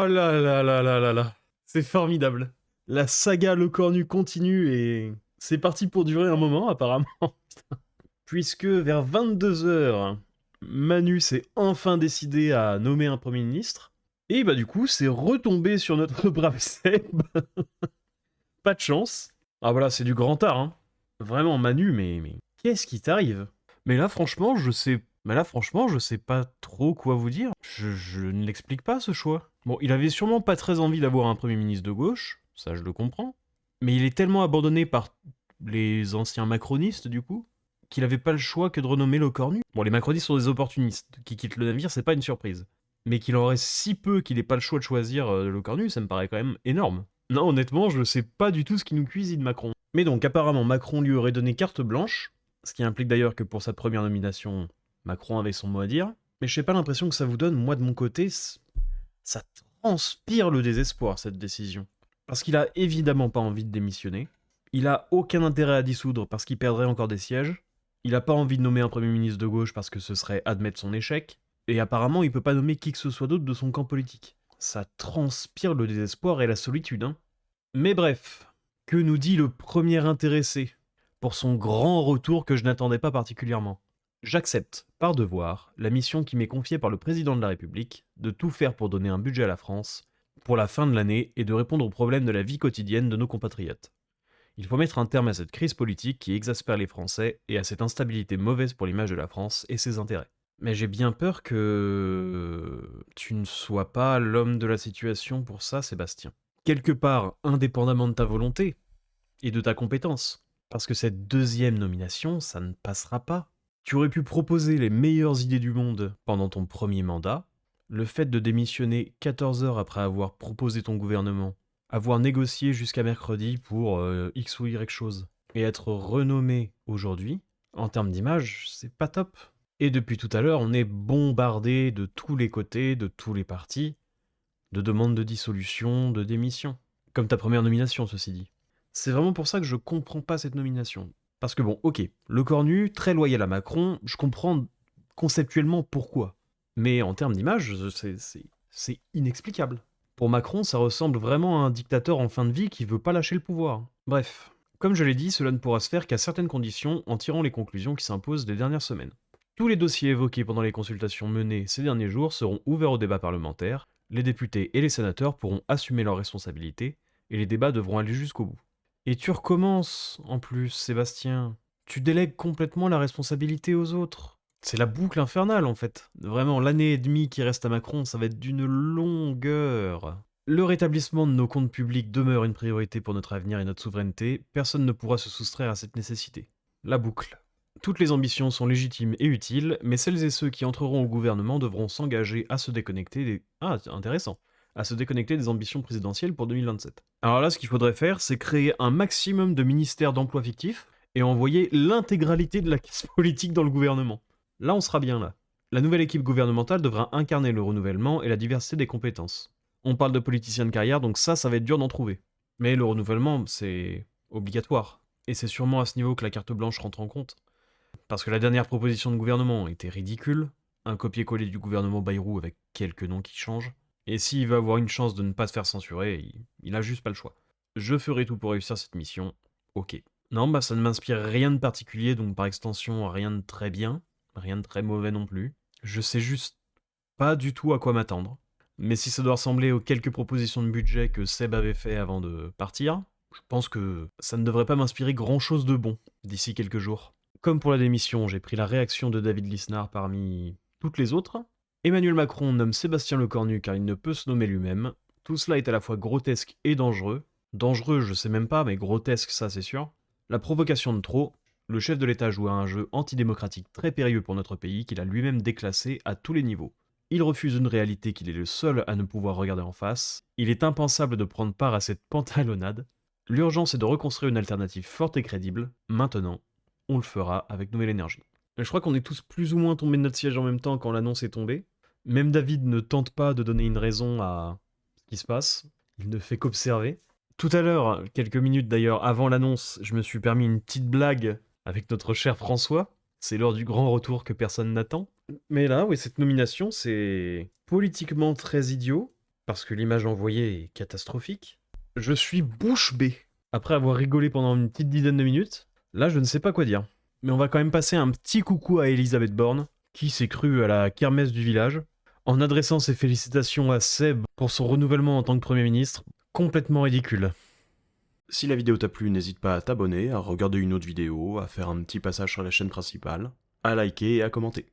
Oh là là là là là là. C'est formidable. La saga Le Cornu continue et c'est parti pour durer un moment apparemment. Puisque vers 22 h, Manu s'est enfin décidé à nommer un Premier ministre. Et bah du coup, c'est retombé sur notre brave Seb. Pas de chance. Ah voilà, c'est du grand art, hein. Vraiment, Manu, mais qu'est-ce qui t'arrive? Mais là, franchement, je sais pas trop quoi vous dire. Je ne l'explique pas, ce choix. Bon, il avait sûrement pas très envie d'avoir un Premier ministre de gauche, ça je le comprends. Mais il est tellement abandonné par les anciens macronistes, du coup, qu'il avait pas le choix que de renommer le Cornu. Bon, les macronistes sont des opportunistes. Qui quittent le navire, c'est pas une surprise. Mais qu'il en reste si peu qu'il ait pas le choix de choisir le Cornu, ça me paraît quand même énorme. Non, honnêtement, je sais pas du tout ce qui nous cuisine Macron. Mais donc, apparemment, Macron lui aurait donné carte blanche, ce qui implique d'ailleurs que pour sa première nomination, Macron avait son mot à dire. Mais j'ai pas l'impression que ça vous donne, moi de mon côté, ça transpire le désespoir, cette décision. Parce qu'il a évidemment pas envie de démissionner. Il a aucun intérêt à dissoudre parce qu'il perdrait encore des sièges. Il a pas envie de nommer un Premier ministre de gauche parce que ce serait admettre son échec. Et apparemment, il peut pas nommer qui que ce soit d'autre de son camp politique. Ça transpire le désespoir et la solitude, hein. Mais bref, que nous dit le premier intéressé pour son grand retour que je n'attendais pas particulièrement? J'accepte, par devoir, la mission qui m'est confiée par le président de la République de tout faire pour donner un budget à la France pour la fin de l'année et de répondre aux problèmes de la vie quotidienne de nos compatriotes. Il faut mettre un terme à cette crise politique qui exaspère les Français et à cette instabilité mauvaise pour l'image de la France et ses intérêts. Mais j'ai bien peur que tu ne sois pas l'homme de la situation pour ça, Sébastien. Quelque part, indépendamment de ta volonté et de ta compétence. Parce que cette deuxième nomination, ça ne passera pas. Tu aurais pu proposer les meilleures idées du monde pendant ton premier mandat. Le fait de démissionner 14 heures après avoir proposé ton gouvernement, avoir négocié jusqu'à mercredi pour X ou Y chose, et être renommé aujourd'hui, en termes d'image, c'est pas top. Et depuis tout à l'heure, on est bombardé de tous les côtés, de tous les partis, de demandes de dissolution, de démission. Comme ta première nomination, ceci dit. C'est vraiment pour ça que je comprends pas cette nomination. Parce que bon, ok, le Cornu, très loyal à Macron, je comprends conceptuellement pourquoi. Mais en termes d'image, c'est inexplicable. Pour Macron, ça ressemble vraiment à un dictateur en fin de vie qui veut pas lâcher le pouvoir. Bref, comme je l'ai dit, cela ne pourra se faire qu'à certaines conditions en tirant les conclusions qui s'imposent des dernières semaines. Tous les dossiers évoqués pendant les consultations menées ces derniers jours seront ouverts au débat parlementaire, les députés et les sénateurs pourront assumer leurs responsabilités, et les débats devront aller jusqu'au bout. Et tu recommences, en plus, Sébastien. Tu délègues complètement la responsabilité aux autres. C'est la boucle infernale, en fait. Vraiment, l'année et demie qui reste à Macron, ça va être d'une longueur. Le rétablissement de nos comptes publics demeure une priorité pour notre avenir et notre souveraineté. Personne ne pourra se soustraire à cette nécessité. La boucle. Toutes les ambitions sont légitimes et utiles, mais celles et ceux qui entreront au gouvernement devront s'engager à se déconnecter des... Ah, intéressant. À se déconnecter des ambitions présidentielles pour 2027. Alors là, ce qu'il faudrait faire, c'est créer un maximum de ministères d'emploi fictifs et envoyer l'intégralité de la classe politique dans le gouvernement. Là, on sera bien là. La nouvelle équipe gouvernementale devra incarner le renouvellement et la diversité des compétences. On parle de politiciens de carrière, donc ça va être dur d'en trouver. Mais le renouvellement, c'est obligatoire. Et c'est sûrement à ce niveau que la carte blanche rentre en compte. Parce que la dernière proposition de gouvernement était ridicule, un copier-coller du gouvernement Bayrou avec quelques noms qui changent, et s'il veut avoir une chance de ne pas se faire censurer, il a juste pas le choix. Je ferai tout pour réussir cette mission, ok. Non, bah ça ne m'inspire rien de particulier, donc par extension rien de très bien, rien de très mauvais non plus. Je sais juste pas du tout à quoi m'attendre. Mais si ça doit ressembler aux quelques propositions de budget que Seb avait fait avant de partir, je pense que ça ne devrait pas m'inspirer grand chose de bon d'ici quelques jours. Comme pour la démission, j'ai pris la réaction de David Lisnard parmi toutes les autres. Emmanuel Macron nomme Sébastien Lecornu car il ne peut se nommer lui-même. Tout cela est à la fois grotesque et dangereux. Dangereux, je sais même pas, mais grotesque, ça c'est sûr. La provocation de trop. Le chef de l'État joue à un jeu antidémocratique très périlleux pour notre pays qu'il a lui-même déclassé à tous les niveaux. Il refuse une réalité qu'il est le seul à ne pouvoir regarder en face. Il est impensable de prendre part à cette pantalonnade. L'urgence est de reconstruire une alternative forte et crédible, maintenant. On le fera avec Nouvelle Énergie. Je crois qu'on est tous plus ou moins tombés de notre siège en même temps quand l'annonce est tombée. Même David ne tente pas de donner une raison à ce qui se passe. Il ne fait qu'observer. Tout à l'heure, quelques minutes d'ailleurs avant l'annonce, je me suis permis une petite blague avec notre cher François. C'est l'heure du grand retour que personne n'attend. Mais là, oui, cette nomination, c'est politiquement très idiot, parce que l'image envoyée est catastrophique. Je suis bouche bée. Après avoir rigolé pendant une petite dizaine de minutes, là je ne sais pas quoi dire. Mais on va quand même passer un petit coucou à Elisabeth Borne, qui s'est crue à la kermesse du village, en adressant ses félicitations à Seb pour son renouvellement en tant que Premier ministre, complètement ridicule. Si la vidéo t'a plu, n'hésite pas à t'abonner, à regarder une autre vidéo, à faire un petit passage sur la chaîne principale, à liker et à commenter.